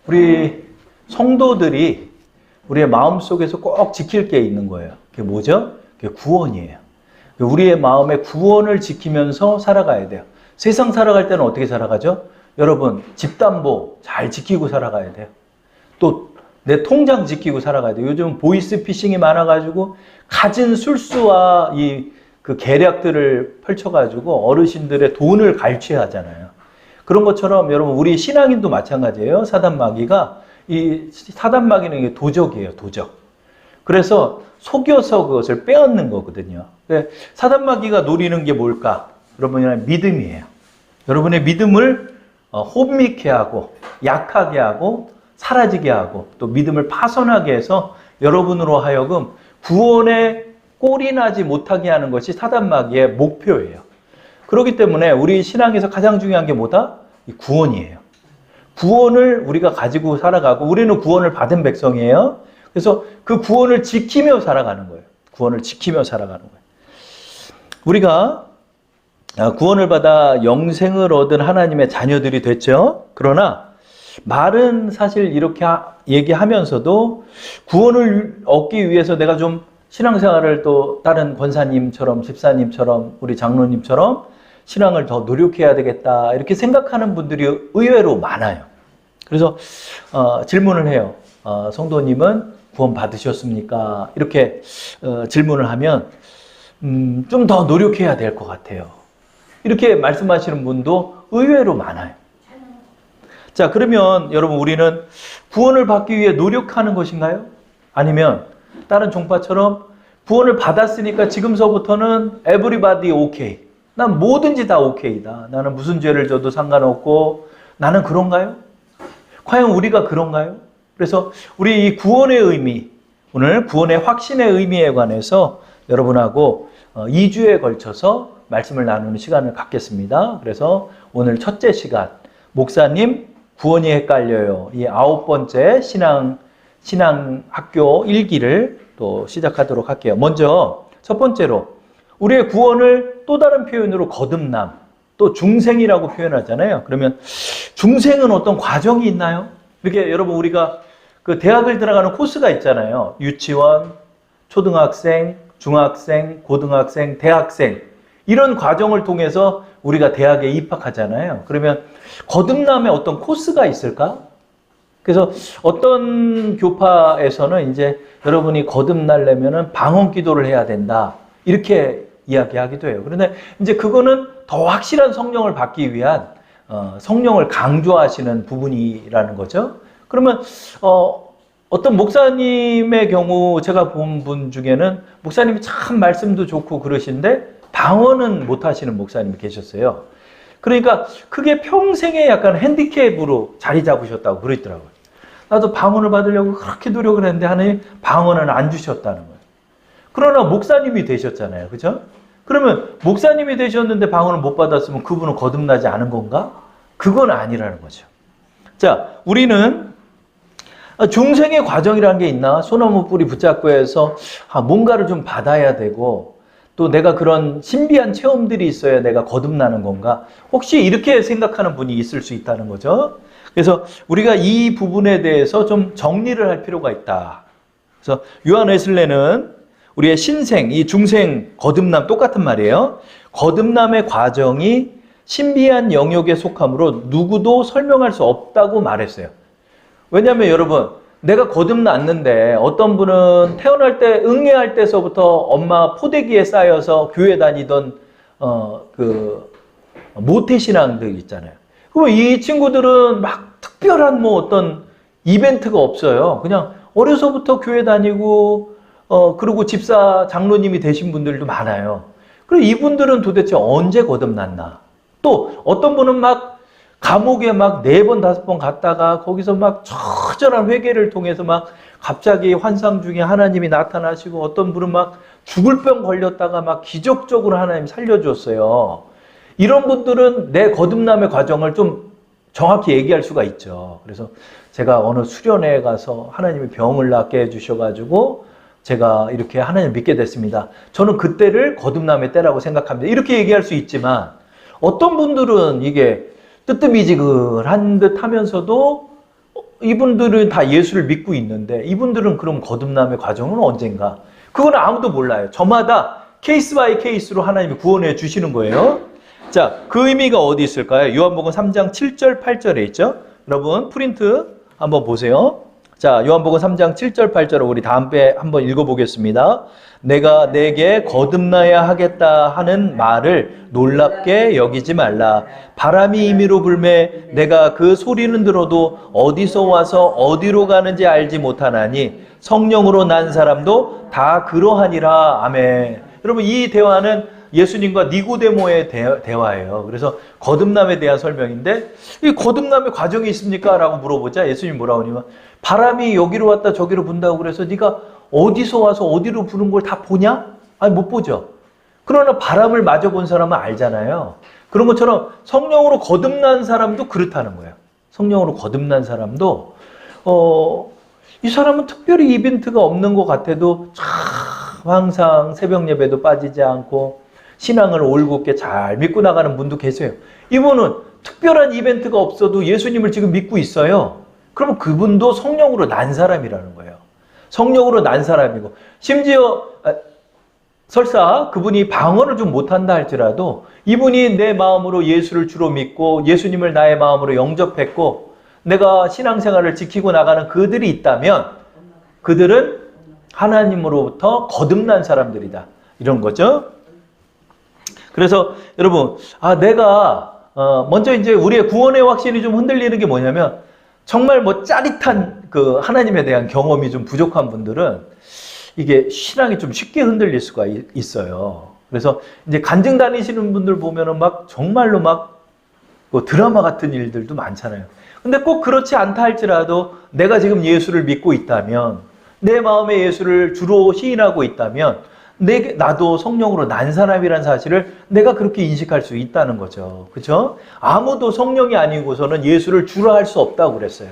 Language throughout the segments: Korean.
우리 성도들이 우리의 마음속에서 꼭 지킬 게 있는 거예요. 그게 뭐죠? 그게 구원이에요. 우리의 마음의 구원을 지키면서 살아가야 돼요. 세상 살아갈 때는 어떻게 살아가죠? 여러분, 집담보 잘 지키고 살아가야 돼요. 또 내 통장 지키고 살아가야 돼요. 요즘 보이스피싱이 많아가지고 가진 술수와 그 계략들을 펼쳐가지고 어르신들의 돈을 갈취하잖아요. 그런 것처럼 여러분 우리 신앙인도 마찬가지예요. 사단마귀가 이 사단마귀는 도적이에요. 도적. 그래서 속여서 그것을 빼앗는 거거든요. 사단마귀가 노리는 게 뭘까? 여러분의 믿음이에요. 여러분의 믿음을 혼미케 하고 약하게 하고 사라지게 하고 또 믿음을 파손하게 해서 여러분으로 하여금 구원에 꼴이 나지 못하게 하는 것이 사단마귀의 목표예요. 그렇기 때문에 우리 신앙에서 가장 중요한 게 뭐다? 이 구원이에요. 구원을 우리가 가지고 살아가고 우리는 구원을 받은 백성이에요. 그래서 그 구원을 지키며 살아가는 거예요. 구원을 지키며 살아가는 거예요. 우리가 구원을 받아 영생을 얻은 하나님의 자녀들이 됐죠. 그러나 말은 사실 이렇게 얘기하면서도 구원을 얻기 위해서 내가 좀 신앙생활을 또 다른 권사님처럼 집사님처럼 우리 장로님처럼 신앙을 더 노력해야 되겠다 이렇게 생각하는 분들이 의외로 많아요. 그래서 질문을 해요. 성도님은 구원 받으셨습니까? 이렇게 질문을 하면 좀 더 노력해야 될 것 같아요. 이렇게 말씀하시는 분도 의외로 많아요. 자, 그러면 여러분 우리는 구원을 받기 위해 노력하는 것인가요? 아니면 다른 종파처럼 구원을 받았으니까 지금서부터는 everybody okay. 난 뭐든지 다 오케이다. 나는 무슨 죄를 져도 상관없고 나는 그런가요? 과연 우리가 그런가요? 그래서 우리 이 구원의 의미, 오늘 구원의 확신의 의미에 관해서 여러분하고 2주에 걸쳐서 말씀을 나누는 시간을 갖겠습니다. 그래서 오늘 첫째 시간, 목사님 구원이 헷갈려요. 이 9번째 신앙학교 1기를 또 시작하도록 할게요. 먼저 첫 번째로 우리의 구원을 또 다른 표현으로 거듭남, 또 중생이라고 표현하잖아요. 그러면 중생은 어떤 과정이 있나요? 이렇게 여러분 우리가 그 대학을 들어가는 코스가 있잖아요. 유치원, 초등학생, 중학생, 고등학생, 대학생 이런 과정을 통해서 우리가 대학에 입학하잖아요. 그러면 거듭남의 어떤 코스가 있을까? 그래서 어떤 교파에서는 이제 여러분이 거듭나려면은 방언 기도를 해야 된다. 이렇게 이야기하기도 해요. 그런데 이제 그거는 더 확실한 성령을 받기 위한 성령을 강조하시는 부분이라는 거죠. 그러면 어떤 목사님의 경우 제가 본 분 중에는 목사님이 참 말씀도 좋고 그러신데 방언은 못 하시는 목사님이 계셨어요. 그러니까 그게 평생에 약간 핸디캡으로 자리 잡으셨다고 그러더라고요. 나도 방언을 받으려고 그렇게 노력을 했는데 하나님 방언은 안 주셨다는 거예요. 그러나 목사님이 되셨잖아요. 그죠? 그러면 목사님이 되셨는데 방언을 못 받았으면 그분은 거듭나지 않은 건가? 그건 아니라는 거죠. 자, 우리는 중생의 과정이라는 게 있나? 소나무 뿌리 붙잡고 해서 뭔가를 좀 받아야 되고 또 내가 그런 신비한 체험들이 있어야 내가 거듭나는 건가? 혹시 이렇게 생각하는 분이 있을 수 있다는 거죠. 그래서 우리가 이 부분에 대해서 좀 정리를 할 필요가 있다. 그래서 요한 웨슬레는 우리의 신생, 이 중생, 거듭남 똑같은 말이에요. 거듭남의 과정이 신비한 영역에 속함으로 누구도 설명할 수 없다고 말했어요. 왜냐하면 여러분 내가 거듭났는데 어떤 분은 태어날 때 응애할 때서부터 엄마 포대기에 쌓여서 교회 다니던 그 모태신앙들 있잖아요. 그럼 이 친구들은 막 특별한 뭐 어떤 이벤트가 없어요. 그냥 어려서부터 교회 다니고 그리고 집사 장로님이 되신 분들도 많아요. 그리고 이분들은 도대체 언제 거듭났나? 또 어떤 분은 막 감옥에 막 4번, 5번 갔다가 거기서 막 처절한 회개를 통해서 막 갑자기 환상 중에 하나님이 나타나시고 어떤 분은 막 죽을 병 걸렸다가 막 기적적으로 하나님 살려줬어요. 이런 분들은 내 거듭남의 과정을 좀 정확히 얘기할 수가 있죠. 그래서 제가 어느 수련회에 가서 하나님이 병을 낫게 해주셔가지고 제가 이렇게 하나님 믿게 됐습니다. 저는 그때를 거듭남의 때라고 생각합니다. 이렇게 얘기할 수 있지만 어떤 분들은 이게 뜨뜻미지근한 듯 하면서도 이분들은 다 예수를 믿고 있는데 이분들은 그럼 거듭남의 과정은 언젠가? 그건 아무도 몰라요. 저마다 케이스 바이 케이스로 하나님이 구원해 주시는 거예요. 자, 그 의미가 어디 있을까요? 요한복음 3장 7절 8절에 있죠. 여러분 프린트 한번 보세요. 자, 요한복음 3장 7절 8절을 우리 다음에 한번 읽어보겠습니다. 내가 내게 거듭나야 하겠다 하는 말을 놀랍게 여기지 말라. 바람이 임의로 불매 내가 그 소리는 들어도 어디서 와서 어디로 가는지 알지 못하나니 성령으로 난 사람도 다 그러하니라. 아멘. 여러분 이 대화는 예수님과 니고데모의 대화예요. 그래서 거듭남에 대한 설명인데 이 거듭남의 과정이 있습니까? 라고 물어보자 예수님 뭐라고 하냐면 바람이 여기로 왔다 저기로 분다고 그래서 네가 어디서 와서 어디로 부는 걸 다 보냐? 아니 못 보죠. 그러나 바람을 마저 본 사람은 알잖아요. 그런 것처럼 성령으로 거듭난 사람도 그렇다는 거예요. 성령으로 거듭난 사람도 이 사람은 특별히 이벤트가 없는 것 같아도 참 항상 새벽 예배도 빠지지 않고 신앙을 올곧게 잘 믿고 나가는 분도 계세요. 이분은 특별한 이벤트가 없어도 예수님을 지금 믿고 있어요. 그러면 그분도 성령으로 난 사람이라는 거예요. 성령으로 난 사람이고 심지어 설사 그분이 방언을 좀 못한다 할지라도 이분이 내 마음으로 예수를 주로 믿고 예수님을 나의 마음으로 영접했고 내가 신앙생활을 지키고 나가는 그들이 있다면 그들은 하나님으로부터 거듭난 사람들이다. 이런 거죠. 그래서 여러분, 내가 먼저 이제 우리의 구원의 확신이 좀 흔들리는 게 뭐냐면 정말 뭐 짜릿한 그 하나님에 대한 경험이 좀 부족한 분들은 이게 신앙이 좀 쉽게 흔들릴 수가 있어요. 그래서 이제 간증 다니시는 분들 보면은 막 정말로 막 뭐 드라마 같은 일들도 많잖아요. 근데 꼭 그렇지 않다 할지라도 내가 지금 예수를 믿고 있다면 내 마음에 예수를 주로 시인하고 있다면 나도 성령으로 난 사람이라는 사실을 내가 그렇게 인식할 수 있다는 거죠. 그렇죠? 아무도 성령이 아니고서는 예수를 주라 할 수 없다고 그랬어요.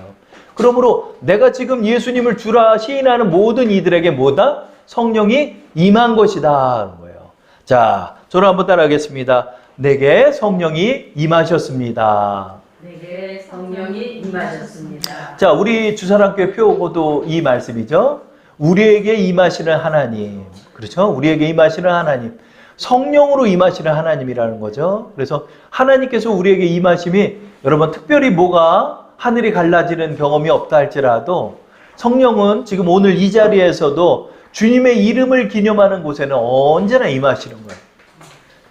그러므로 내가 지금 예수님을 주라 시인하는 모든 이들에게 뭐다? 성령이 임한 것이다 하는 거예요. 자, 저를 한번 따라하겠습니다. 내게 성령이 임하셨습니다. 내게 성령이 임하셨습니다. 자, 우리 주사랑교회 표어도 이 말씀이죠. 우리에게 임하시는 하나님. 그렇죠? 우리에게 임하시는 하나님. 성령으로 임하시는 하나님이라는 거죠. 그래서 하나님께서 우리에게 임하심이 여러분 특별히 뭐가 하늘이 갈라지는 경험이 없다 할지라도 성령은 지금 오늘 이 자리에서도 주님의 이름을 기념하는 곳에는 언제나 임하시는 거예요.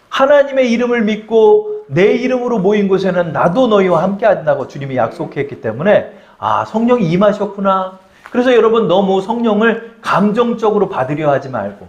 하나님의 이름을 믿고 내 이름으로 모인 곳에는 나도 너희와 함께 한다고 주님이 약속했기 때문에 성령이 임하셨구나. 그래서 여러분 너무 성령을 감정적으로 받으려 하지 말고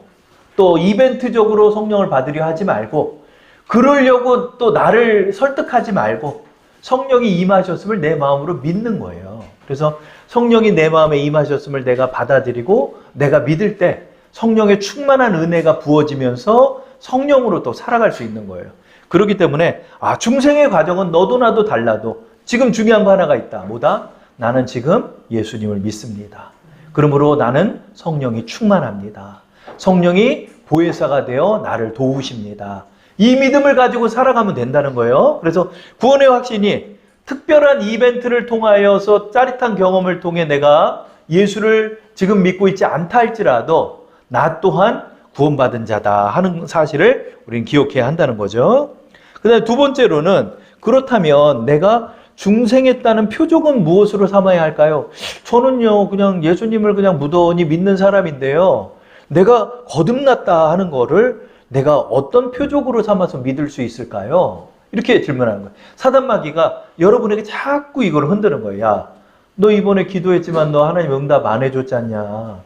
또 이벤트적으로 성령을 받으려 하지 말고 그러려고 또 나를 설득하지 말고 성령이 임하셨음을 내 마음으로 믿는 거예요. 그래서 성령이 내 마음에 임하셨음을 내가 받아들이고 내가 믿을 때 성령의 충만한 은혜가 부어지면서 성령으로 또 살아갈 수 있는 거예요. 그렇기 때문에 중생의 과정은 너도 나도 달라도 지금 중요한 거 하나가 있다. 뭐다? 나는 지금 예수님을 믿습니다. 그러므로 나는 성령이 충만합니다. 성령이 보혜사가 되어 나를 도우십니다. 이 믿음을 가지고 살아가면 된다는 거예요. 그래서 구원의 확신이 특별한 이벤트를 통하여서 짜릿한 경험을 통해 내가 예수를 지금 믿고 있지 않다 할지라도 나 또한 구원받은 자다 하는 사실을 우리는 기억해야 한다는 거죠. 그 다음에 두 번째로는 그렇다면 내가 중생했다는 표적은 무엇으로 삼아야 할까요? 저는요 그냥 예수님을 그냥 무던히 믿는 사람인데요. 내가 거듭났다 하는 거를 내가 어떤 표적으로 삼아서 믿을 수 있을까요? 이렇게 질문하는 거예요. 사단마귀가 여러분에게 자꾸 이걸 흔드는 거예요. 야, 너 이번에 기도했지만 너 하나님 응답 안 해줬지 않냐?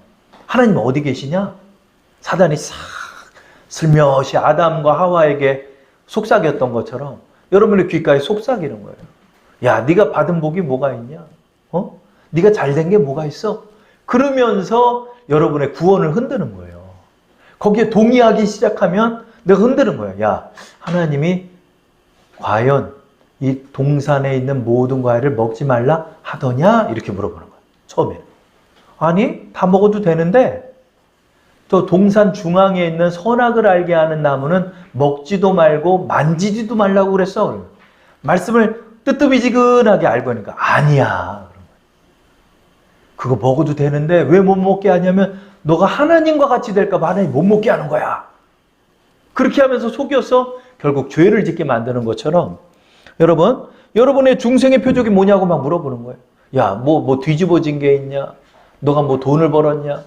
하나님 어디 계시냐? 사단이 싹 슬며시 아담과 하와에게 속삭였던 것처럼 여러분의 귓가에 속삭이는 거예요. 야, 네가 받은 복이 뭐가 있냐? 네가 잘된 게 뭐가 있어? 그러면서 여러분의 구원을 흔드는 거예요. 거기에 동의하기 시작하면 내가 흔드는 거예요. 야, 하나님이 과연 이 동산에 있는 모든 과일을 먹지 말라 하더냐? 이렇게 물어보는 거예요. 처음에는. 아니, 다 먹어도 되는데 또 동산 중앙에 있는 선악을 알게 하는 나무는 먹지도 말고 만지지도 말라고 그랬어. 말씀을 뜨뜻미지근하게 알고 하니까 아니야. 그거 먹어도 되는데 왜 못 먹게 하냐면 너가 하나님과 같이 될까 봐 하나님 못 먹게 하는 거야. 그렇게 하면서 속여서 결국 죄를 짓게 만드는 것처럼 여러분, 여러분의 중생의 표적이 뭐냐고 막 물어보는 거예요. 야, 뭐 뒤집어진 게 있냐? 너가 뭐 돈을 벌었냐?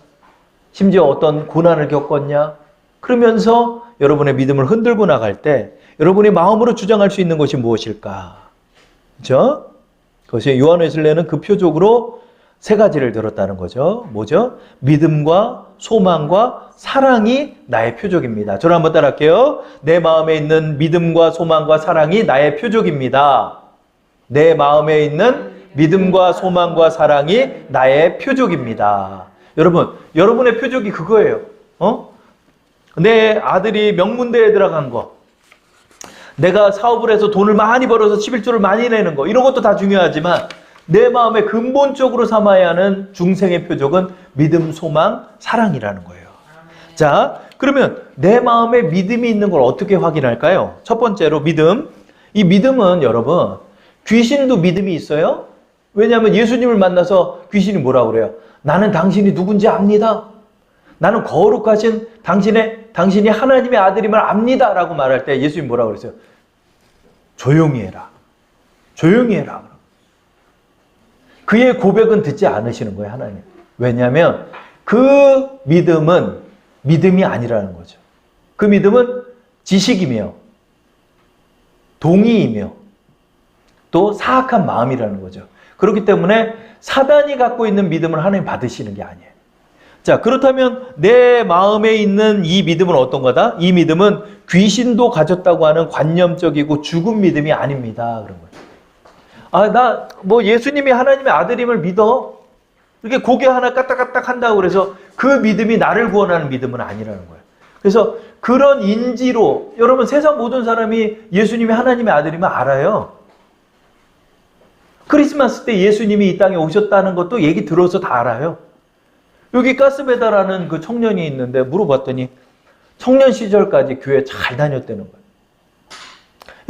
심지어 어떤 고난을 겪었냐? 그러면서 여러분의 믿음을 흔들고 나갈 때 여러분이 마음으로 주장할 수 있는 것이 무엇일까? 그렇죠? 그것이 요한 웨슬레는 그 표적으로 세 가지를 들었다는 거죠. 뭐죠? 믿음과 소망과 사랑이 나의 표적입니다. 저를 한번 따라할게요. 내 마음에 있는 믿음과 소망과 사랑이 나의 표적입니다. 내 마음에 있는 믿음과 소망과 사랑이 나의 표적입니다. 여러분, 여러분의 표적이 그거예요. 내 아들이 명문대에 들어간 거, 내가 사업을 해서 돈을 많이 벌어서 11조를 많이 내는 거, 이런 것도 다 중요하지만 내 마음에 근본적으로 삼아야 하는 중생의 표적은 믿음, 소망, 사랑이라는 거예요. 자, 그러면 내 마음에 믿음이 있는 걸 어떻게 확인할까요? 첫 번째로 믿음. 이 믿음은 여러분, 귀신도 믿음이 있어요? 왜냐하면 예수님을 만나서 귀신이 뭐라고 그래요? 나는 당신이 누군지 압니다. 나는 거룩하신 당신이 하나님의 아들임을 압니다. 라고 말할 때 예수님이 뭐라고 그랬어요? 조용히 해라. 조용히 해라. 그의 고백은 듣지 않으시는 거예요, 하나님. 왜냐하면 그 믿음은 믿음이 아니라는 거죠. 그 믿음은 지식이며 동의이며 또 사악한 마음이라는 거죠. 그렇기 때문에 사단이 갖고 있는 믿음을 하나님 받으시는 게 아니에요. 자, 그렇다면 내 마음에 있는 이 믿음은 어떤 거다? 이 믿음은 귀신도 가졌다고 하는 관념적이고 죽은 믿음이 아닙니다. 그런 거예요. 아, 나 예수님이 하나님의 아들임을 믿어. 이렇게 고개 하나 까딱까딱 한다고 그래서 그 믿음이 나를 구원하는 믿음은 아니라는 거예요. 그래서 그런 인지로 여러분 세상 모든 사람이 예수님이 하나님의 아들임을 알아요. 크리스마스 때 예수님이 이 땅에 오셨다는 것도 얘기 들어서 다 알아요. 여기 가스베다라는 그 청년이 있는데 물어봤더니 청년 시절까지 교회 잘 다녔다는 거예요.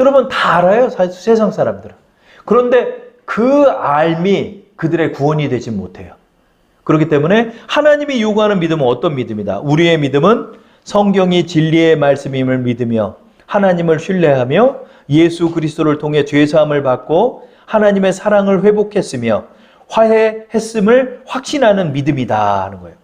여러분 다 알아요, 세상 사람들은. 그런데 그 알미 그들의 구원이 되지 못해요. 그렇기 때문에 하나님이 요구하는 믿음은 어떤 믿음이다? 우리의 믿음은 성경이 진리의 말씀임을 믿으며 하나님을 신뢰하며 예수 그리스도를 통해 죄사함을 받고 하나님의 사랑을 회복했으며 화해했음을 확신하는 믿음이다 하는 거예요.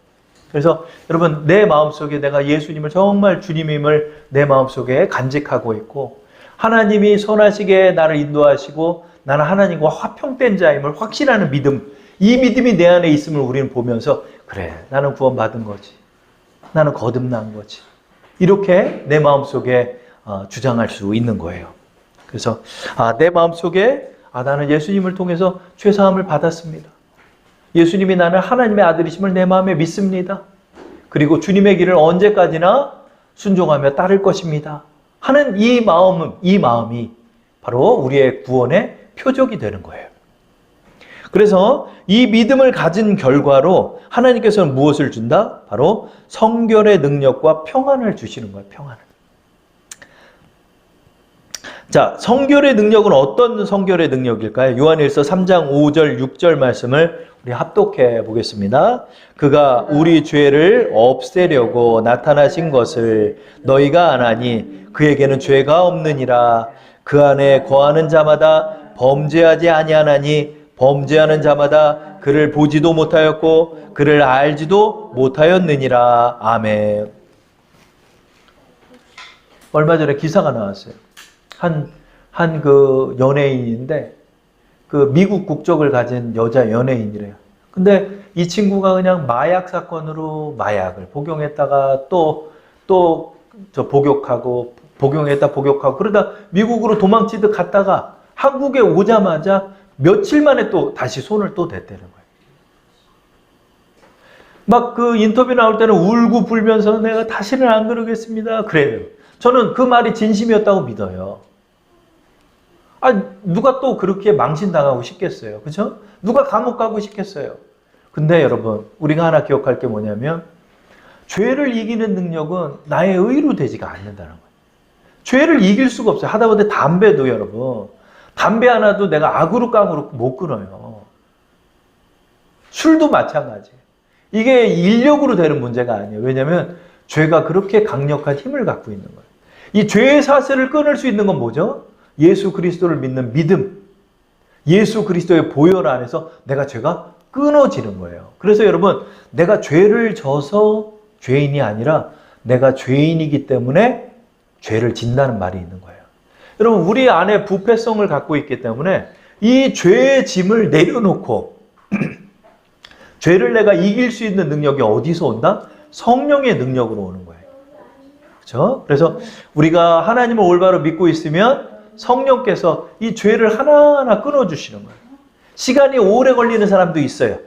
그래서 여러분 내 마음속에 내가 예수님을 정말 주님임을 내 마음속에 간직하고 있고 하나님이 선하시게 나를 인도하시고 나는 하나님과 화평된 자임을 확신하는 믿음, 이 믿음이 내 안에 있음을 우리는 보면서 그래, 나는 구원받은 거지. 나는 거듭난 거지. 이렇게 내 마음속에 주장할 수 있는 거예요. 그래서 내 마음속에 나는 예수님을 통해서 죄사함을 받았습니다. 예수님이 나는 하나님의 아들이심을 내 마음에 믿습니다. 그리고 주님의 길을 언제까지나 순종하며 따를 것입니다. 하는 이 마음이 바로 우리의 구원의 표적이 되는 거예요. 그래서 이 믿음을 가진 결과로 하나님께서는 무엇을 준다? 바로 성결의 능력과 평안을 주시는 거예요. 평안을. 자, 성결의 능력은 어떤 성결의 능력일까요? 요한일서 3장 5절 6절 말씀을 우리 합독해 보겠습니다. 그가 우리 죄를 없애려고 나타나신 것을 너희가 아나니 그에게는 죄가 없느니라. 그 안에 거하는 자마다 범죄하지 아니하나니 범죄하는 자마다 그를 보지도 못하였고 그를 알지도 못하였느니라. 아멘. 얼마 전에 기사가 나왔어요. 한 그 연예인인데 그 미국 국적을 가진 여자 연예인이래요. 근데 이 친구가 그냥 마약 사건으로 마약을 복용했다가 또 복용하고 그러다 미국으로 도망치듯 갔다가 한국에 오자마자 며칠 만에 또 다시 손을 또 댔다는 거예요. 막 그 인터뷰 나올 때는 울고 불면서 내가 다시는 안 그러겠습니다. 그래요. 저는 그 말이 진심이었다고 믿어요. 누가 또 그렇게 망신당하고 싶겠어요. 그렇죠? 누가 감옥 가고 싶겠어요. 근데 여러분, 우리가 하나 기억할 게 뭐냐면 죄를 이기는 능력은 나의 의로 되지가 않는다는 거예요. 죄를 이길 수가 없어요. 하다못해 담배도 여러분, 담배 하나도 내가 악으로 깡으로 못 끊어요. 술도 마찬가지예요. 이게 인력으로 되는 문제가 아니에요. 왜냐하면 죄가 그렇게 강력한 힘을 갖고 있는 거예요. 이 죄의 사슬을 끊을 수 있는 건 뭐죠? 예수 그리스도를 믿는 믿음. 예수 그리스도의 보혈 안에서 내가 죄가 끊어지는 거예요. 그래서 여러분, 내가 죄를 져서 죄인이 아니라 내가 죄인이기 때문에 죄를 진다는 말이 있는 거예요. 여러분, 우리 안에 부패성을 갖고 있기 때문에 이 죄의 짐을 내려놓고 죄를 내가 이길 수 있는 능력이 어디서 온다? 성령의 능력으로 오는 거예요. 그렇죠? 그래서 우리가 하나님을 올바로 믿고 있으면 성령께서 이 죄를 하나하나 끊어주시는 거예요. 시간이 오래 걸리는 사람도 있어요.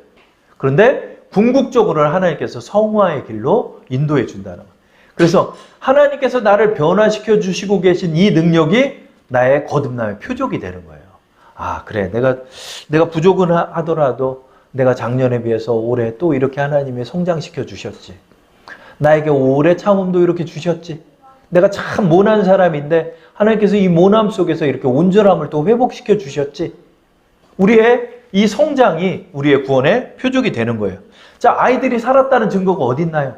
그런데 궁극적으로는 하나님께서 성화의 길로 인도해 준다는 거예요. 그래서 하나님께서 나를 변화시켜 주시고 계신 이 능력이 나의 거듭남의 표적이 되는 거예요. 아, 그래. 내가 부족은 하더라도 내가 작년에 비해서 올해 또 이렇게 하나님이 성장시켜 주셨지. 나에게 오래 참음도 이렇게 주셨지. 내가 참 모난 사람인데 하나님께서 이 모남 속에서 이렇게 온전함을 또 회복시켜 주셨지. 우리의 이 성장이 우리의 구원의 표적이 되는 거예요. 자, 아이들이 살았다는 증거가 어디 있나요?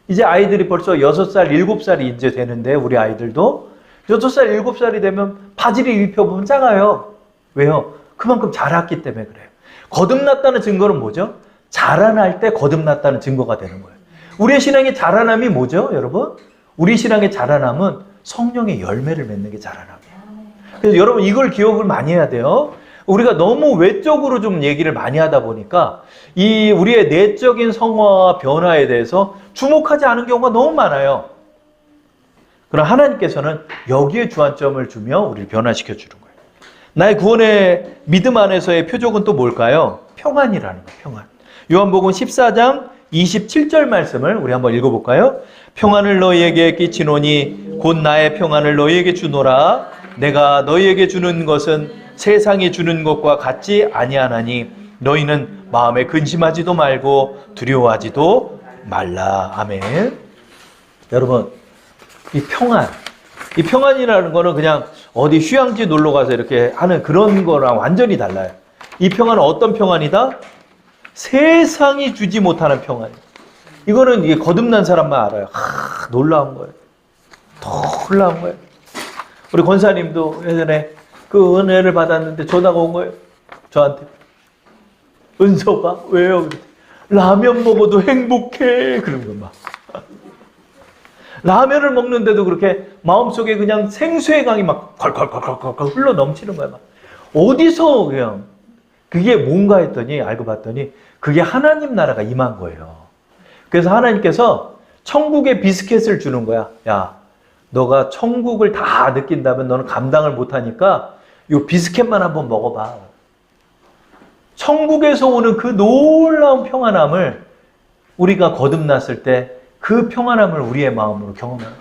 이제 아이들이 벌써 6살, 7살이 이제 되는데 우리 아이들도 6살, 7살이 되면 바지를 입혀보면 작아요. 왜요? 그만큼 자랐기 때문에 그래요. 거듭났다는 증거는 뭐죠? 자라날 때 거듭났다는 증거가 되는 거예요. 우리의 신앙의 자라남이 뭐죠, 여러분? 우리 신앙의 자라남은 성령의 열매를 맺는 게 자라남이에요. 그래서 여러분 이걸 기억을 많이 해야 돼요. 우리가 너무 외적으로 좀 얘기를 많이 하다 보니까 이 우리의 내적인 성화와 변화에 대해서 주목하지 않은 경우가 너무 많아요. 그러나 하나님께서는 여기에 주안점을 주며 우리를 변화시켜 주는 거예요. 나의 구원의 믿음 안에서의 표적은 또 뭘까요? 평안이라는 거예요. 평안. 요한복음 14장 27절 말씀을 우리 한번 읽어볼까요? 평안을 너희에게 끼치노니 곧 나의 평안을 너희에게 주노라. 내가 너희에게 주는 것은 세상이 주는 것과 같지 아니하나니 너희는 마음에 근심하지도 말고 두려워하지도 말라. 아멘. 여러분, 이 평안이라는 거는 그냥 어디 휴양지 놀러 가서 이렇게 하는 그런 거랑 완전히 달라요. 이 평안은 어떤 평안이다? 세상이 주지 못하는 평안. 이거는 이게 거듭난 사람만 알아요. 놀라운 거예요. 놀라운 거예요. 우리 권사님도 예전에 그 은혜를 받았는데 전화가 온 거예요. 저한테. 은서가 왜요? 라면 먹어도 행복해. 그런 거 막. 라면을 먹는데도 그렇게 마음속에 그냥 생수의 강이 막 콸콸콸콸콸 흘러 넘치는 거야. 막. 어디서 그냥 그게 뭔가 했더니 알고 봤더니 그게 하나님 나라가 임한 거예요. 그래서 하나님께서 천국의 비스켓을 주는 거야. 야, 너가 천국을 다 느낀다면 너는 감당을 못하니까 이 비스켓만 한번 먹어봐. 천국에서 오는 그 놀라운 평안함을 우리가 거듭났을 때 그 평안함을 우리의 마음으로 경험하는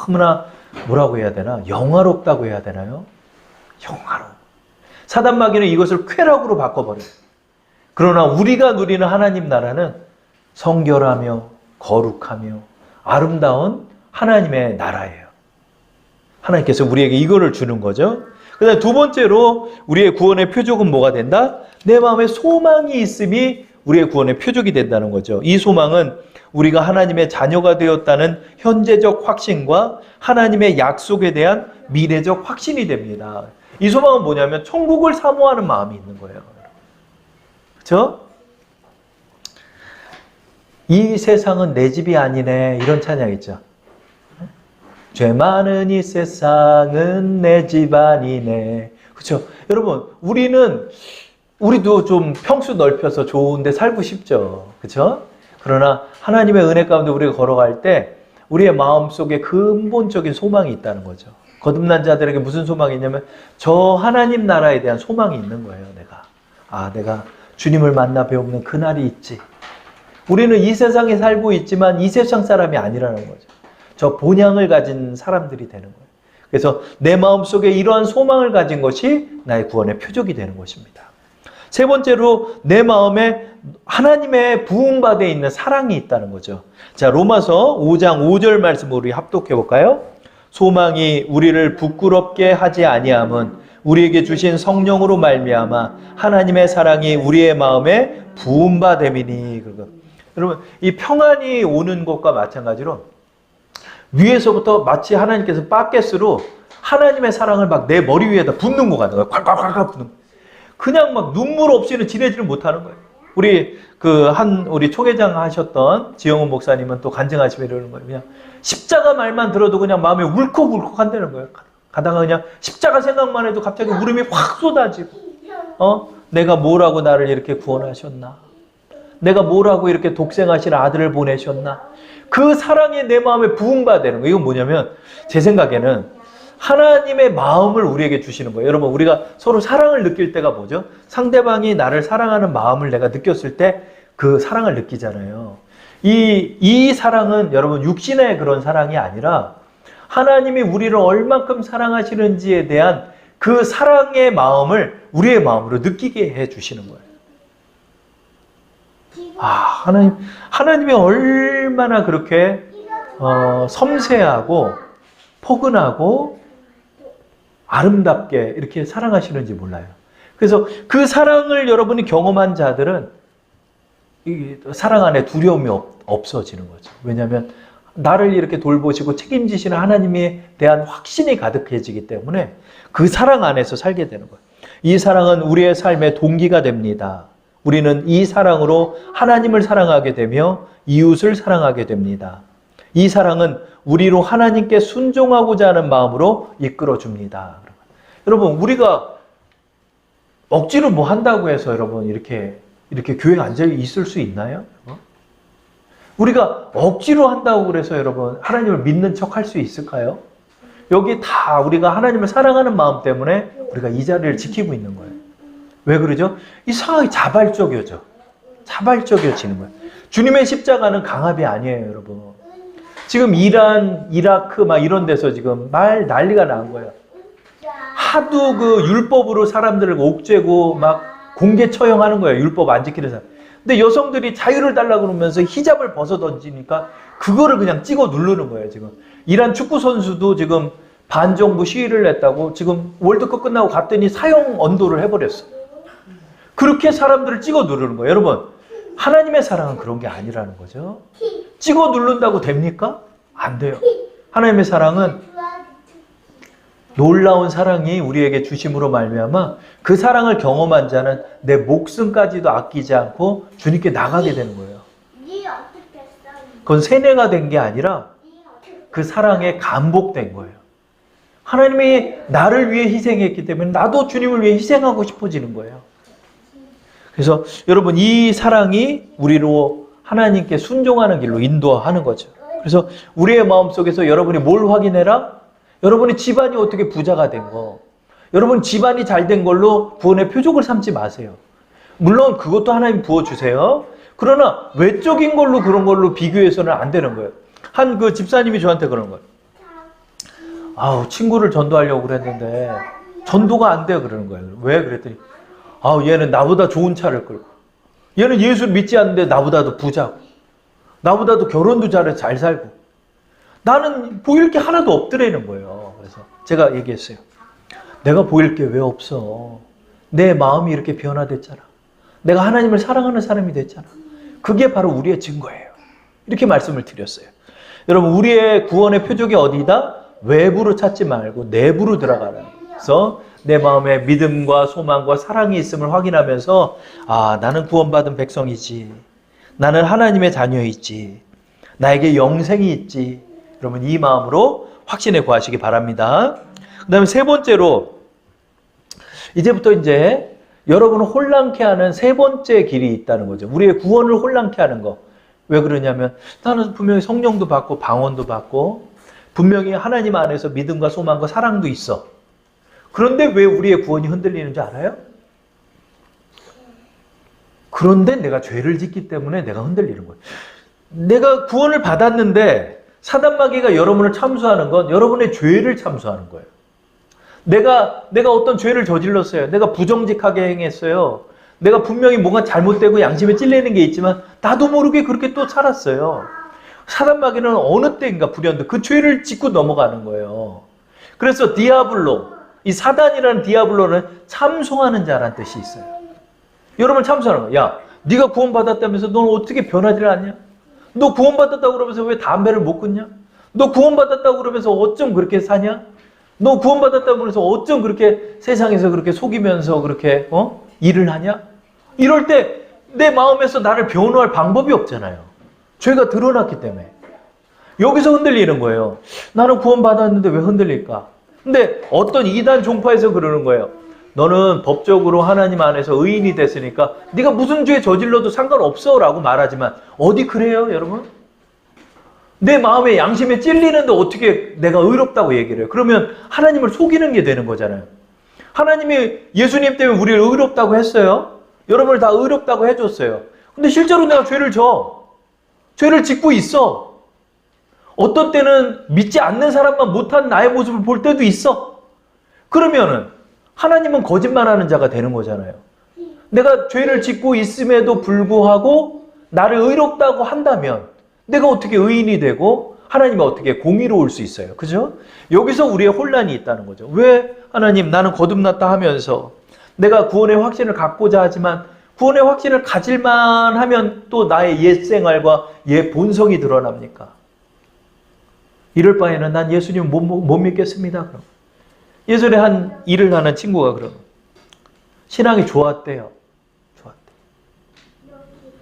너무나 뭐라고 해야 되나? 영화롭다고 해야 되나요? 영화로워. 사단 마귀는 이것을 쾌락으로 바꿔버려요. 그러나 우리가 누리는 하나님 나라는 성결하며 거룩하며 아름다운 하나님의 나라예요. 하나님께서 우리에게 이거를 주는 거죠. 그 다음에 두 번째로 우리의 구원의 표적은 뭐가 된다? 내 마음에 소망이 있음이 우리의 구원의 표적이 된다는 거죠. 이 소망은 우리가 하나님의 자녀가 되었다는 현재적 확신과 하나님의 약속에 대한 미래적 확신이 됩니다. 이 소망은 뭐냐면 천국을 사모하는 마음이 있는 거예요. 그렇죠? 이 세상은 내 집이 아니네. 이런 찬양 있죠. 죄 많은 이 세상은 내 집 아니네. 그렇죠? 여러분, 우리도 좀 평수 넓혀서 좋은 데 살고 싶죠. 그렇죠? 그러나 하나님의 은혜 가운데 우리가 걸어갈 때 우리의 마음속에 근본적인 소망이 있다는 거죠. 거듭난 자들에게 무슨 소망이 있냐면 저 하나님 나라에 대한 소망이 있는 거예요. 내가 주님을 만나 배우는 그날이 있지. 우리는 이 세상에 살고 있지만 이 세상 사람이 아니라는 거죠. 저 본향을 가진 사람들이 되는 거예요. 그래서 내 마음속에 이러한 소망을 가진 것이 나의 구원의 표적이 되는 것입니다. 세 번째로 내 마음에 하나님의 부흥받아 있는 사랑이 있다는 거죠. 자, 로마서 5장 5절 말씀 우리 합독해 볼까요? 소망이 우리를 부끄럽게 하지 아니함은 우리에게 주신 성령으로 말미암아 하나님의 사랑이 우리의 마음에 부음바 됨이니. 여러분, 이 평안이 오는 것과 마찬가지로 위에서부터 마치 하나님께서 바켓으로 하나님의 사랑을 막 내 머리 위에다 붓는 것 같은 거예요. 콸콸콸콸 붓는. 그냥 막 눈물 없이는 지내지를 못하는 거예요. 우리 초계장 하셨던 지영훈 목사님은 또 간증하시면 이러는 거예요. 그냥 십자가 말만 들어도 그냥 마음이 울컥울컥 한다는 거예요. 가다가 그냥 십자가 생각만 해도 갑자기 울음이 확 쏟아지고, 내가 뭐라고 나를 이렇게 구원하셨나? 내가 뭐라고 이렇게 독생하신 아들을 보내셨나? 그 사랑이 내 마음에 부응받는 거예요. 이건 뭐냐면 제 생각에는 하나님의 마음을 우리에게 주시는 거예요. 여러분, 우리가 서로 사랑을 느낄 때가 뭐죠? 상대방이 나를 사랑하는 마음을 내가 느꼈을 때 그 사랑을 느끼잖아요. 이 사랑은 여러분 육신의 그런 사랑이 아니라 하나님이 우리를 얼만큼 사랑하시는지에 대한 그 사랑의 마음을 우리의 마음으로 느끼게 해 주시는 거예요. 하나님이 얼마나 그렇게 섬세하고 포근하고 아름답게 이렇게 사랑하시는지 몰라요. 그래서 그 사랑을 여러분이 경험한 자들은 이 사랑 안에 두려움이 없어지는 거죠. 왜냐하면 나를 이렇게 돌보시고 책임지시는 하나님에 대한 확신이 가득해지기 때문에 그 사랑 안에서 살게 되는 거예요. 이 사랑은 우리의 삶의 동기가 됩니다. 우리는 이 사랑으로 하나님을 사랑하게 되며 이웃을 사랑하게 됩니다. 이 사랑은 우리로 하나님께 순종하고자 하는 마음으로 이끌어줍니다. 여러분, 우리가 억지로 뭐 한다고 해서 여러분 이렇게 교회에 앉아 있을 수 있나요? 우리가 억지로 한다고 그래서 여러분 하나님을 믿는 척 할 수 있을까요? 여기 다 우리가 하나님을 사랑하는 마음 때문에 우리가 이 자리를 지키고 있는 거예요. 왜 그러죠? 이상하게 자발적이어지는 거예요. 주님의 십자가는 강압이 아니에요, 여러분. 지금 이란, 이라크 막 이런 데서 지금 난리가 난 거예요. 하도 그 율법으로 사람들을 옥죄고 막 공개 처형하는 거예요. 율법 안 지키는 사람. 근데 여성들이 자유를 달라고 그러면서 히잡을 벗어 던지니까 그거를 그냥 찍어 누르는 거예요, 지금. 이란 축구 선수도 지금 반정부 시위를 했다고 지금 월드컵 끝나고 갔더니 사형 언도를 해버렸어. 그렇게 사람들을 찍어 누르는 거예요. 여러분, 하나님의 사랑은 그런 게 아니라는 거죠. 찍어 누른다고 됩니까? 안 돼요. 하나님의 사랑은 놀라운 사랑이 우리에게 주심으로 말미암아 그 사랑을 경험한 자는 내 목숨까지도 아끼지 않고 주님께 나가게 되는 거예요. 그건 세뇌가 된 게 아니라 그 사랑에 감복된 거예요. 하나님이 나를 위해 희생했기 때문에 나도 주님을 위해 희생하고 싶어지는 거예요. 그래서 여러분, 이 사랑이 우리로 하나님께 순종하는 길로 인도하는 거죠. 그래서 우리의 마음속에서 여러분이 뭘 확인해라? 여러분의 집안이 어떻게 부자가 된 거, 여러분 집안이 잘 된 걸로 구원의 표적을 삼지 마세요. 물론 그것도 하나님 부어주세요. 그러나 외적인 걸로 그런 걸로 비교해서는 안 되는 거예요. 한 그 집사님이 저한테 그러는 거예요. 친구를 전도하려고 그랬는데 전도가 안 돼요, 그러는 거예요. 왜? 그랬더니 얘는 나보다 좋은 차를 끌고, 얘는 예수를 믿지 않는데 나보다도 부자고, 나보다도 결혼도 잘 살고, 나는 보일 게 하나도 없더라는 거예요. 그래서 제가 얘기했어요. 내가 보일 게 왜 없어? 내 마음이 이렇게 변화됐잖아. 내가 하나님을 사랑하는 사람이 됐잖아. 그게 바로 우리의 증거예요. 이렇게 말씀을 드렸어요. 여러분, 우리의 구원의 표적이 어디다? 외부로 찾지 말고 내부로 들어가라. 그래서 내 마음에 믿음과 소망과 사랑이 있음을 확인하면서 나는 구원받은 백성이지. 나는 하나님의 자녀이지. 나에게 영생이 있지. 여러분, 이 마음으로 확신에 구하시기 바랍니다. 그 다음에 세 번째로, 이제부터 이제 여러분을 혼란케 하는 세 번째 길이 있다는 거죠. 우리의 구원을 혼란케 하는 거. 왜 그러냐면 나는 분명히 성령도 받고 방언도 받고 분명히 하나님 안에서 믿음과 소망과 사랑도 있어. 그런데 왜 우리의 구원이 흔들리는 줄 알아요? 그런데 내가 죄를 짓기 때문에 내가 흔들리는 거예요. 내가 구원을 받았는데 사단 마귀가 여러분을 참수하는 건 여러분의 죄를 참수하는 거예요. 내가 어떤 죄를 저질렀어요. 내가 부정직하게 행했어요. 내가 분명히 뭔가 잘못되고 양심에 찔리는 게 있지만 나도 모르게 그렇게 또 살았어요. 사단 마귀는 어느 때인가 불현듯 그 죄를 짓고 넘어가는 거예요. 그래서 디아블로, 이 사단이라는 디아블로는 참송하는 자라는 뜻이 있어요. 여러분 참송하는 거야. 야, 네가 구원받았다면서 넌 어떻게 변하지 않냐? 너 구원받았다고 그러면서 왜 담배를 못 끊냐? 너 구원받았다고 그러면서 어쩜 그렇게 사냐? 너 구원받았다고 그러면서 어쩜 그렇게 세상에서 그렇게 속이면서 그렇게 일을 하냐? 이럴 때 내 마음에서 나를 변호할 방법이 없잖아요. 죄가 드러났기 때문에. 여기서 흔들리는 거예요. 나는 구원받았는데 왜 흔들릴까? 근데 어떤 이단 종파에서 그러는 거예요. 너는 법적으로 하나님 안에서 의인이 됐으니까 네가 무슨 죄 저질러도 상관없어 라고 말하지만 어디 그래요 여러분? 내 마음에 양심에 찔리는데 어떻게 내가 의롭다고 얘기를 해요? 그러면 하나님을 속이는 게 되는 거잖아요. 하나님이 예수님 때문에 우리를 의롭다고 했어요. 여러분을 다 의롭다고 해줬어요. 근데 실제로 내가 죄를 짓고 있어. 어떤 때는 믿지 않는 사람만 못한 나의 모습을 볼 때도 있어. 그러면은 하나님은 거짓말하는 자가 되는 거잖아요. 내가 죄를 짓고 있음에도 불구하고 나를 의롭다고 한다면 내가 어떻게 의인이 되고 하나님이 어떻게 공의로울 수 있어요. 그죠? 여기서 우리의 혼란이 있다는 거죠. 왜 하나님 나는 거듭났다 하면서 내가 구원의 확신을 갖고자 하지만 구원의 확신을 가질만 하면 또 나의 옛 생활과 옛 본성이 드러납니까? 이럴 바에는 난 예수님 못 믿겠습니다. 그럼. 예전에 한 일을 하는 친구가 그럼 신앙이 좋았대요.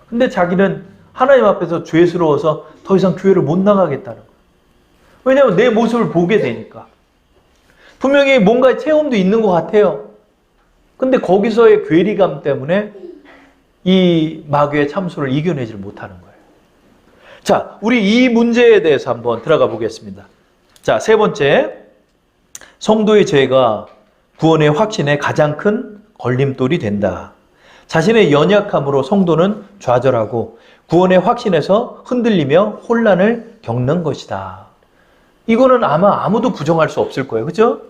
근데 자기는 하나님 앞에서 죄스러워서 더 이상 교회를 못 나가겠다는 거예요. 왜냐하면 내 모습을 보게 되니까. 분명히 뭔가 체험도 있는 것 같아요. 근데 거기서의 괴리감 때문에 이 마귀의 참소를 이겨내지 못하는 거예요. 자, 우리 이 문제에 대해서 한번 들어가 보겠습니다. 자, 세 번째. 성도의 죄가 구원의 확신에 가장 큰 걸림돌이 된다. 자신의 연약함으로 성도는 좌절하고 구원의 확신에서 흔들리며 혼란을 겪는 것이다. 이거는 아마 아무도 부정할 수 없을 거예요. 그죠?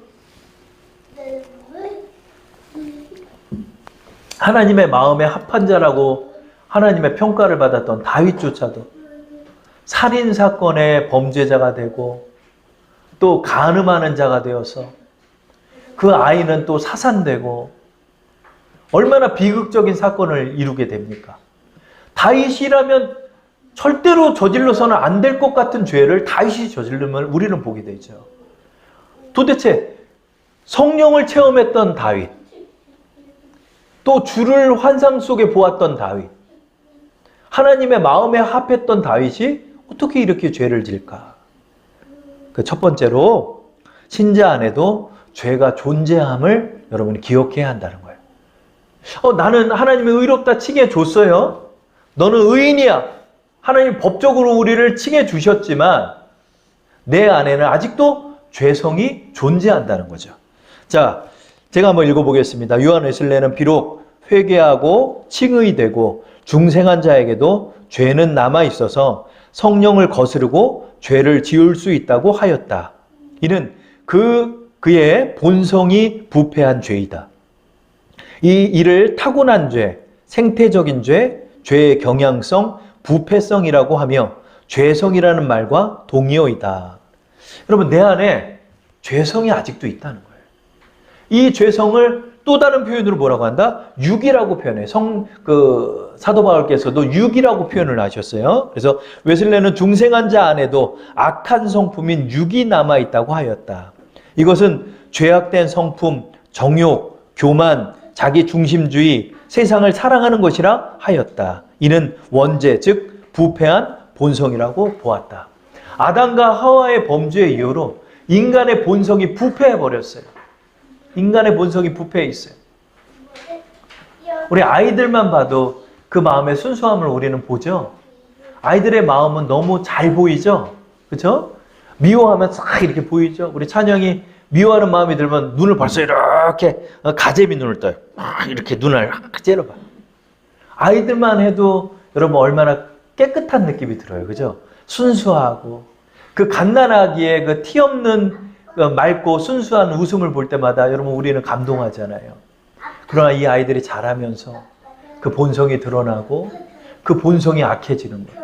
하나님의 마음에 합한 자라고 하나님의 평가를 받았던 다윗조차도 살인사건의 범죄자가 되고 또 간음하는 자가 되어서 그 아이는 또 사산되고 얼마나 비극적인 사건을 이루게 됩니까? 다윗이라면 절대로 저질러서는 안 될 것 같은 죄를 다윗이 저지르면 우리는 보게 되죠. 도대체 성령을 체험했던 다윗, 또 주를 환상 속에 보았던 다윗, 하나님의 마음에 합했던 다윗이 어떻게 이렇게 죄를 질까? 그 첫 번째로 신자 안에도 죄가 존재함을 여러분이 기억해야 한다는 거예요. 나는 하나님의 의롭다 칭해 줬어요. 너는 의인이야. 하나님 법적으로 우리를 칭해 주셨지만 내 안에는 아직도 죄성이 존재한다는 거죠. 자, 제가 한번 읽어보겠습니다. 요한 웨슬레는 비록 회개하고 칭의되고 중생한 자에게도 죄는 남아있어서 성령을 거스르고 죄를 지을 수 있다고 하였다. 이는 그의 본성이 부패한 죄이다. 이 일을 타고난 죄, 생태적인 죄, 죄의 경향성, 부패성이라고 하며 죄성이라는 말과 동의어이다. 여러분, 내 안에 죄성이 아직도 있다는 거예요. 이 죄성을 또 다른 표현으로 뭐라고 한다? 육이라고 표현해. 사도 바울께서도 육이라고 표현을 하셨어요. 그래서 웨슬레는 중생한 자 안에도 악한 성품인 육이 남아있다고 하였다. 이것은 죄악된 성품, 정욕, 교만, 자기 중심주의, 세상을 사랑하는 것이라 하였다. 이는 원죄, 즉 부패한 본성이라고 보았다. 아담과 하와의 범죄 이후로 인간의 본성이 부패해버렸어요. 인간의 본성이 부패해 있어요. 우리 아이들만 봐도 그 마음의 순수함을 우리는 보죠. 아이들의 마음은 너무 잘 보이죠. 그렇죠? 미워하면 싹 이렇게 보이죠. 우리 찬영이 미워하는 마음이 들면 눈을 벌써 이렇게 가재미 눈을 떠요. 이렇게 눈을 째려봐. 아이들만 해도 여러분 얼마나 깨끗한 느낌이 들어요. 그죠? 순수하고 그 갓난아기의 그 티 없는 맑고 순수한 웃음을 볼 때마다 여러분 우리는 감동하잖아요. 그러나 이 아이들이 자라면서 그 본성이 드러나고 그 본성이 악해지는 거예요.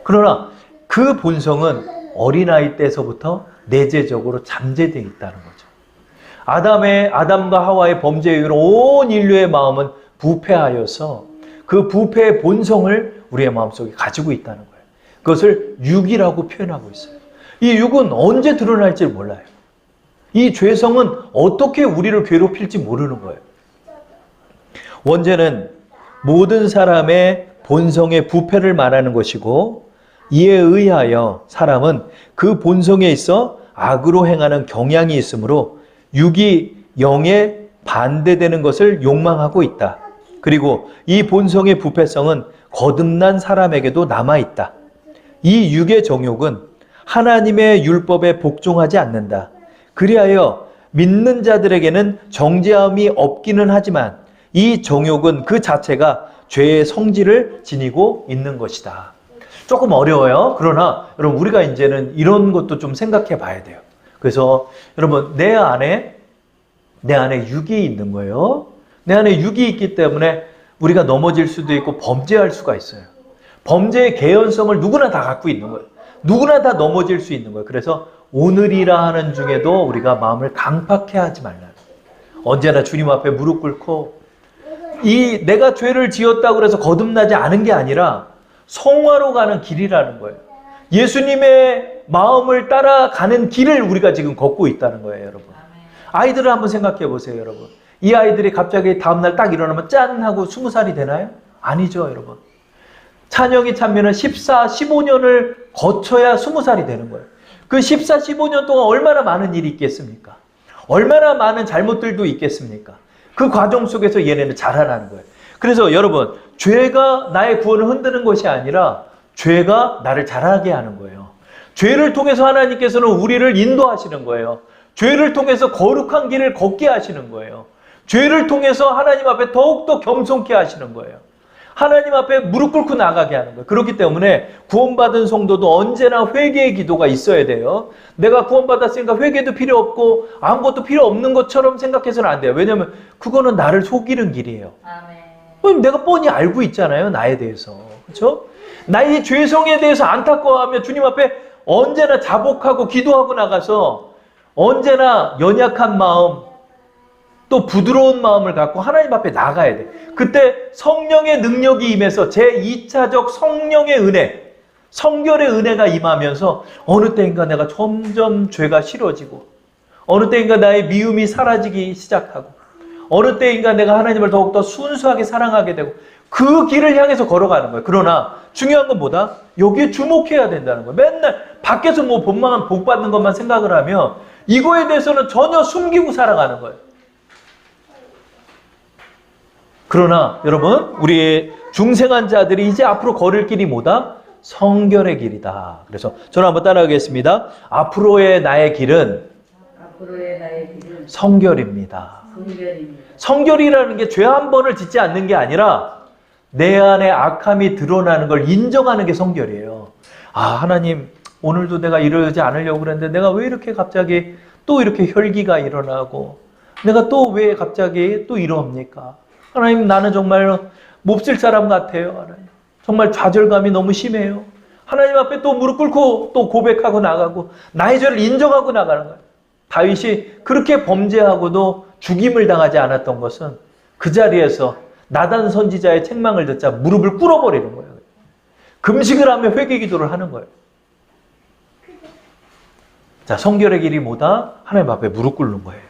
그러나 그 본성은 어린아이 때서부터 내재적으로 잠재되어 있다는 거죠. 아담과 하와의 범죄 이후로 온 인류의 마음은 부패하여서 그 부패의 본성을 우리의 마음속에 가지고 있다는 거예요. 그것을 육이라고 표현하고 있어요. 이 육은 언제 드러날지 몰라요. 이 죄성은 어떻게 우리를 괴롭힐지 모르는 거예요. 원죄는 모든 사람의 본성의 부패를 말하는 것이고, 이에 의하여 사람은 그 본성에 있어 악으로 행하는 경향이 있으므로 육이 영에 반대되는 것을 욕망하고 있다. 그리고 이 본성의 부패성은 거듭난 사람에게도 남아있다. 이 육의 정욕은 하나님의 율법에 복종하지 않는다. 그리하여 믿는 자들에게는 정죄함이 없기는 하지만 이 정욕은 그 자체가 죄의 성질을 지니고 있는 것이다. 조금 어려워요. 그러나 여러분, 우리가 이제는 이런 것도 좀 생각해 봐야 돼요. 그래서 여러분, 내 안에 육이 있는 거예요. 내 안에 육이 있기 때문에 우리가 넘어질 수도 있고 범죄할 수가 있어요. 범죄의 개연성을 누구나 다 갖고 있는 거예요. 누구나 다 넘어질 수 있는 거예요. 그래서 오늘이라 하는 중에도 우리가 마음을 강팍해 하지 말라. 언제나 주님 앞에 무릎 꿇고, 이 내가 죄를 지었다고 해서 거듭나지 않은 게 아니라 성화로 가는 길이라는 거예요. 예수님의 마음을 따라가는 길을 우리가 지금 걷고 있다는 거예요, 여러분. 아이들을 한번 생각해 보세요, 여러분. 이 아이들이 갑자기 다음날 딱 일어나면 짠 하고 20살이 되나요? 아니죠, 여러분. 찬영이 참면은 14, 15년을 거쳐야 20살이 되는 거예요. 그 14, 15년 동안 얼마나 많은 일이 있겠습니까? 얼마나 많은 잘못들도 있겠습니까? 그 과정 속에서 얘네는 자라나는 거예요. 그래서 여러분, 죄가 나의 구원을 흔드는 것이 아니라 죄가 나를 자라게 하는 거예요. 죄를 통해서 하나님께서는 우리를 인도하시는 거예요. 죄를 통해서 거룩한 길을 걷게 하시는 거예요. 죄를 통해서 하나님 앞에 더욱더 겸손케 하시는 거예요. 하나님 앞에 무릎 꿇고 나가게 하는 거예요. 그렇기 때문에 구원받은 성도도 언제나 회개의 기도가 있어야 돼요. 내가 구원받았으니까 회개도 필요 없고 아무것도 필요 없는 것처럼 생각해서는 안 돼요. 왜냐하면 그거는 나를 속이는 길이에요. 아멘. 내가 뻔히 알고 있잖아요, 나에 대해서. 그렇죠? 나의 죄성에 대해서 안타까워하며 주님 앞에 언제나 자복하고 기도하고 나가서 언제나 연약한 마음, 또 부드러운 마음을 갖고 하나님 앞에 나가야 돼. 그때 성령의 능력이 임해서 제2차적 성령의 은혜, 성결의 은혜가 임하면서 어느 때인가 내가 점점 죄가 싫어지고, 어느 때인가 나의 미움이 사라지기 시작하고, 어느 때인가 내가 하나님을 더욱더 순수하게 사랑하게 되고, 그 길을 향해서 걸어가는 거예요. 그러나 중요한 건 뭐다? 여기에 주목해야 된다는 거예요. 맨날 밖에서 뭐 본만 복 받는 것만 생각을 하면 이거에 대해서는 전혀 숨기고 살아가는 거예요. 그러나 여러분, 우리 중생한 자들이 이제 앞으로 걸을 길이 뭐다? 성결의 길이다. 그래서 저는 한번 따라하겠습니다. 앞으로의 나의 길은 성결입니다. 성결이라는 게 죄 한 번을 짓지 않는 게 아니라 내 안에 악함이 드러나는 걸 인정하는 게 성결이에요. 아, 하나님, 오늘도 내가 이러지 않으려고 그랬는데 내가 왜 이렇게 갑자기 또 이렇게 혈기가 일어나고 내가 또 왜 갑자기 또 이러합니까? 하나님, 나는 정말 몹쓸 사람 같아요. 하나님. 정말 좌절감이 너무 심해요. 하나님 앞에 또 무릎 꿇고 또 고백하고 나가고 나의 죄를 인정하고 나가는 거예요. 다윗이 그렇게 범죄하고도 죽임을 당하지 않았던 것은 그 자리에서 나단 선지자의 책망을 듣자 무릎을 꿇어버리는 거예요. 금식을 하며 회개 기도를 하는 거예요. 자, 성결의 길이 뭐다? 하나님 앞에 무릎 꿇는 거예요.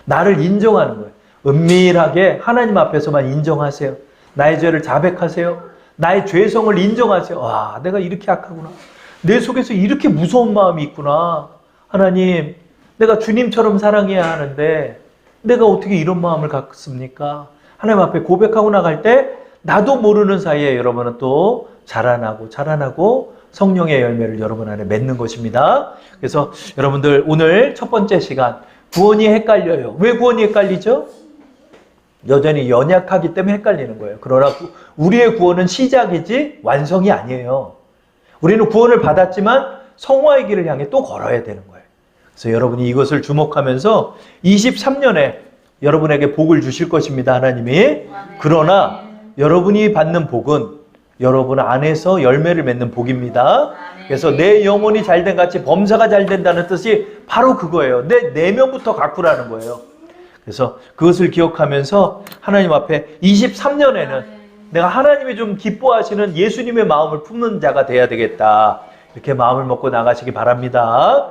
나를 인정하는 거예요. 은밀하게 하나님 앞에서만 인정하세요. 나의 죄를 자백하세요. 나의 죄성을 인정하세요. 와, 내가 이렇게 악하구나. 내 속에서 이렇게 무서운 마음이 있구나. 하나님, 내가 주님처럼 사랑해야 하는데 내가 어떻게 이런 마음을 갖습니까? 하나님 앞에 고백하고 나갈 때 나도 모르는 사이에 여러분은 또 자라나고 성령의 열매를 여러분 안에 맺는 것입니다. 그래서 여러분들, 오늘 첫 번째 시간, 구원이 헷갈려요. 왜 구원이 헷갈리죠? 여전히 연약하기 때문에 헷갈리는 거예요. 그러나 우리의 구원은 시작이지 완성이 아니에요. 우리는 구원을 받았지만 성화의 길을 향해 또 걸어야 되는 거예요. 그래서 여러분이 이것을 주목하면서 23년에 여러분에게 복을 주실 것입니다, 하나님이. 그러나 여러분이 받는 복은 여러분 안에서 열매를 맺는 복입니다. 그래서 내 영혼이 잘된 같이 범사가 잘 된다는 뜻이 바로 그거예요. 내 내면부터 가꾸라는 거예요. 그래서 그것을 기억하면서 하나님 앞에 23년에는 내가 하나님이 좀 기뻐하시는 예수님의 마음을 품는 자가 돼야 되겠다. 이렇게 마음을 먹고 나가시기 바랍니다.